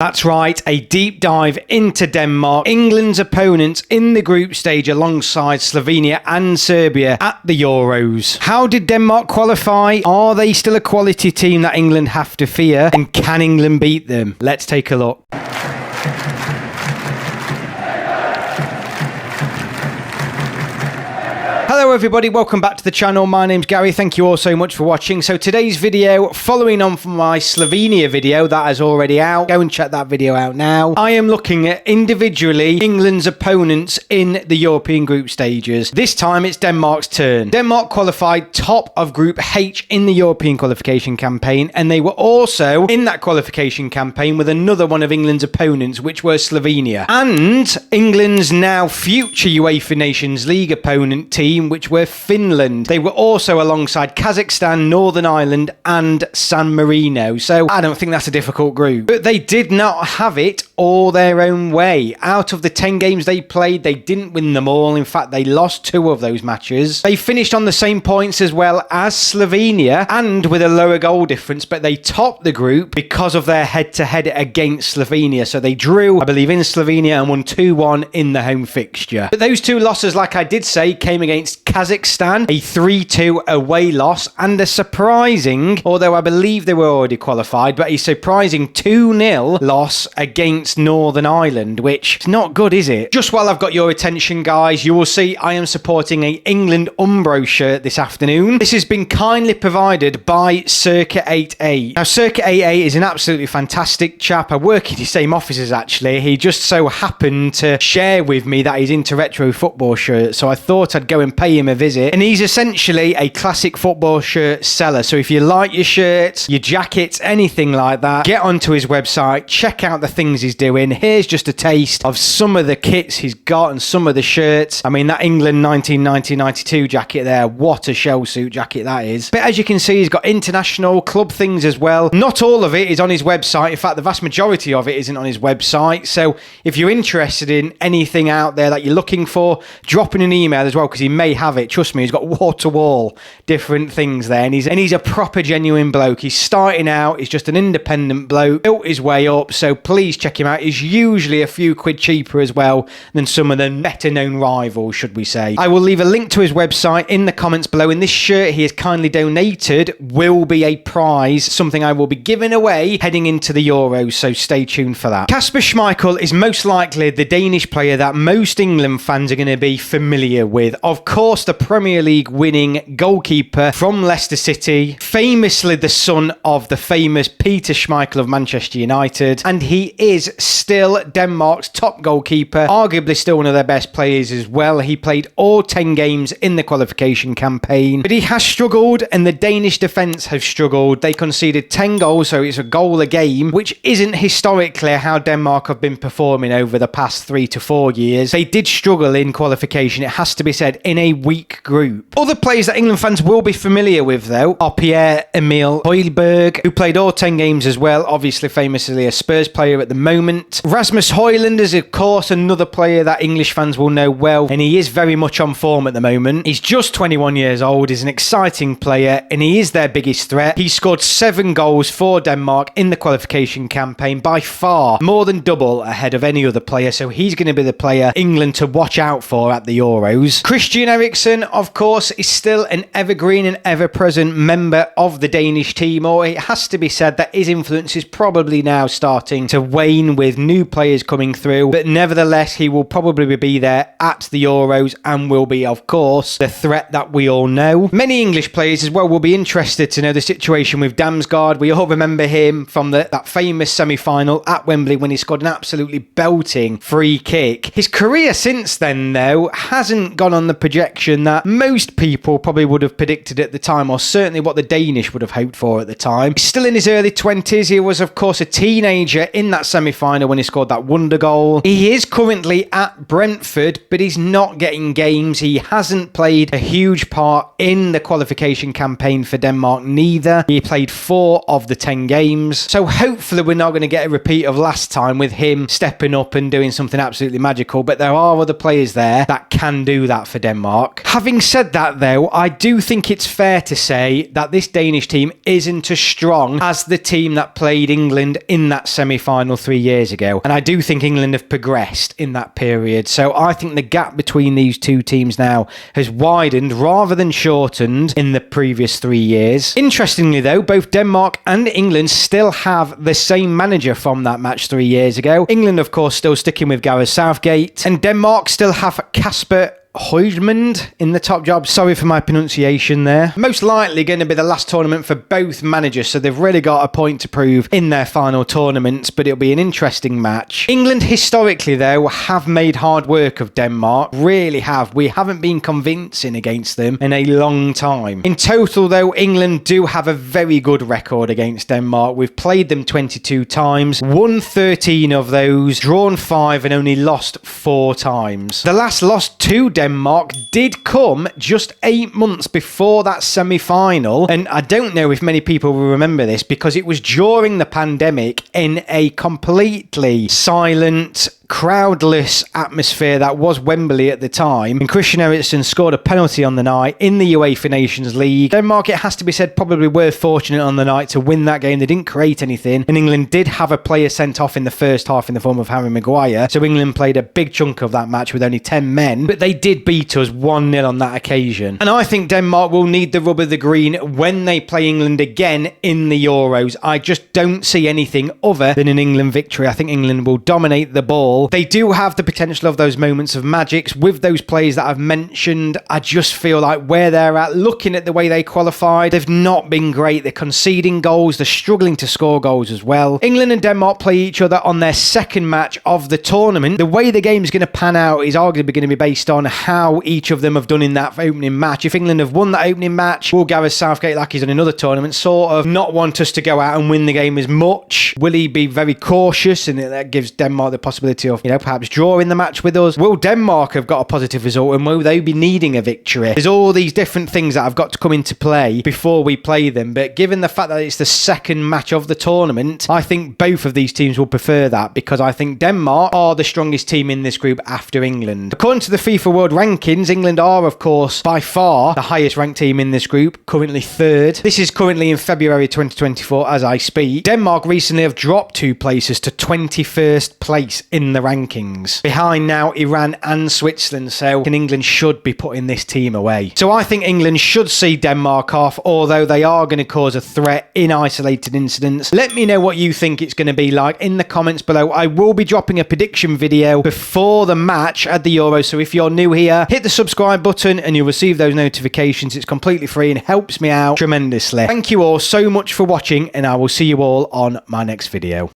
That's right, a deep dive into Denmark, England's opponents in the group stage alongside Slovenia and Serbia at the Euros. How did Denmark qualify? Are they still a quality team that England have to fear? And can England beat them? Let's take a look. Hello everybody, welcome back to the channel. My name's Gary. Thank you all so much for watching. So today's video, following on from my Slovenia video that is already out, go and check that video out now. I am looking at individually England's opponents in the European group stages. This time it's Denmark's turn. Denmark qualified top of Group H in the European qualification campaign, and they were also in that qualification campaign with another one of England's opponents, which were Slovenia. And England's now future UEFA Nations League opponent team, which were Finland. They were also alongside Kazakhstan, Northern Ireland and San Marino. So I don't think that's a difficult group. But they did not have it all their own way. Out of the 10 games they played, they didn't win them all. In fact, they lost 2 of those matches. They finished on the same points as well as Slovenia and with a lower goal difference, but they topped the group because of their head-to-head against Slovenia. So they drew, I believe, in Slovenia and won 2-1 in the home fixture. But those 2 losses, like I did say, came against Kazakhstan, a 3-2 away loss, and a surprising, although I believe they were already qualified, but a surprising 2-0 loss against Northern Ireland, which is not good, is it? Just while I've got your attention, guys, you will see I am supporting a England Umbro shirt this afternoon. This has been kindly provided by Circa 88. Now, Circa 88 is an absolutely fantastic chap. I work in his same offices, actually. He just so happened to share with me that he's into retro football shirts, so I thought I'd go and pay him a visit. And he's essentially a classic football shirt seller. So if you like your shirts, your jackets, anything like that, get onto his website, check out the things he's doing. Here's just a taste of some of the kits he's got and some of the shirts. I mean, that England 1990-92 jacket there, what a shell suit jacket that is. But as you can see, he's got international club things as well. Not all of it is on his website. In fact, the vast majority of it isn't on his website. So if you're interested in anything out there that you're looking for, drop in an email as well, because he may have it. Trust me, he's got wall-to-wall different things there, and he's a proper genuine bloke. He's starting out, he's just an independent bloke, built his way up, so please check him out. He's usually a few quid cheaper as well than some of the better known rivals, should we say. I will leave a link to his website in the comments below, and this shirt he has kindly donated will be a prize, something I will be giving away heading into the Euros, so stay tuned for that. Kasper Schmeichel is most likely the Danish player that most England fans are going to be familiar with. Of course, the Premier League winning goalkeeper from Leicester City, famously the son of the famous Peter Schmeichel of Manchester United, and he is still Denmark's top goalkeeper, arguably still one of their best players as well. He played all 10 games in the qualification campaign, but he has struggled and the Danish defence have struggled. They conceded 10 goals, so it's a goal a game, which isn't historically how Denmark have been performing over the past 3 to 4 years. They did struggle in qualification, it has to be said, in a weak group. Other players that England fans will be familiar with, though, are Pierre-Emile Højbjerg, who played all 10 games as well, obviously famously a Spurs player at the moment. Rasmus Højlund is, of course, another player that English fans will know well, and he is very much on form at the moment. He's just 21 years old, he's an exciting player, and he is their biggest threat. He scored 7 goals for Denmark in the qualification campaign, by far more than double ahead of any other player, so he's going to be the player England to watch out for at the Euros. Christian Eriksen, of course, is still an evergreen and ever-present member of the Danish team, or it has to be said that his influence is probably now starting to wane with new players coming through, but nevertheless, he will probably be there at the Euros and will be, of course, the threat that we all know. Many English players as well will be interested to know the situation with Damsgaard. We all remember him from that famous semi-final at Wembley when he scored an absolutely belting free kick. His career since then, though, hasn't gone on the projection that most people probably would have predicted at the time, or certainly what the Danish would have hoped for at the time. He's still in his early 20s. He was, of course, a teenager in that semi-final when he scored that wonder goal. He is currently at Brentford, but he's not getting games. He hasn't played a huge part in the qualification campaign for Denmark neither. He played 4 of the 10 games. So hopefully we're not going to get a repeat of last time with him stepping up and doing something absolutely magical, but there are other players there that can do that for Denmark. Having said that, though, I do think it's fair to say that this Danish team isn't as strong as the team that played England in that semi-final 3 years ago. And I do think England have progressed in that period. So I think the gap between these two teams now has widened rather than shortened in the previous 3 years. Interestingly though, both Denmark and England still have the same manager from that match 3 years ago. England, of course, still sticking with Gareth Southgate, and Denmark still have Kasper Højlund in the top job. Sorry for my pronunciation there. Most likely going to be the last tournament for both managers, so they've really got a point to prove in their final tournaments, but it'll be an interesting match. England historically though have made hard work of Denmark, really have. We haven't been convincing against them in a long time. In total though, England do have a very good record against Denmark. We've played them 22 times, won 13 of those, drawn 5 and only lost 4 times. The last loss to Denmark did come just 8 months before that semi-final, and I don't know if many people will remember this because it was during the pandemic in a completely silent, crowdless atmosphere that was Wembley at the time, and Christian Eriksen scored a penalty on the night in the UEFA Nations League. Denmark, it has to be said, probably were fortunate on the night to win that game. They didn't create anything, and England did have a player sent off in the first half in the form of Harry Maguire, so England played a big chunk of that match with only 10 men, but they did beat us 1-0 on that occasion. And I think Denmark will need the rub of the green when they play England again in the Euros. I just don't see anything other than an England victory. I think England will dominate the ball. They do have the potential of those moments of magic with those players that I've mentioned. I just feel like where they're at, looking at the way they qualified, they've not been great. They're conceding goals. They're struggling to score goals as well. England and Denmark play each other on their second match of the tournament. The way the game is going to pan out is arguably going to be based on how each of them have done in that opening match. If England have won that opening match, will Gareth Southgate, like he's done in other tournaments, sort of not want us to go out and win the game as much? Will he be very cautious, and that gives Denmark the possibility of, perhaps drawing the match with us? Will Denmark have got a positive result, and will they be needing a victory? There's all these different things that have got to come into play before we play them, but given the fact that it's the second match of the tournament, I think both of these teams will prefer that, because I think Denmark are the strongest team in this group after England. According to the FIFA World Rankings, England are, of course, by far the highest ranked team in this group, currently 3rd. This is currently in February 2024 as I speak. Denmark recently have dropped 2 places to 21st place in the rankings, behind now Iran and Switzerland, so England should be putting this team away. So I think England should see Denmark off, although they are going to cause a threat in isolated incidents. Let me know what you think it's going to be like in the comments below. I will be dropping a prediction video before the match at the Euros, so if you're new here, hit the subscribe button and you'll receive those notifications. It's completely free and helps me out tremendously. Thank you all so much for watching, and I will see you all on my next video.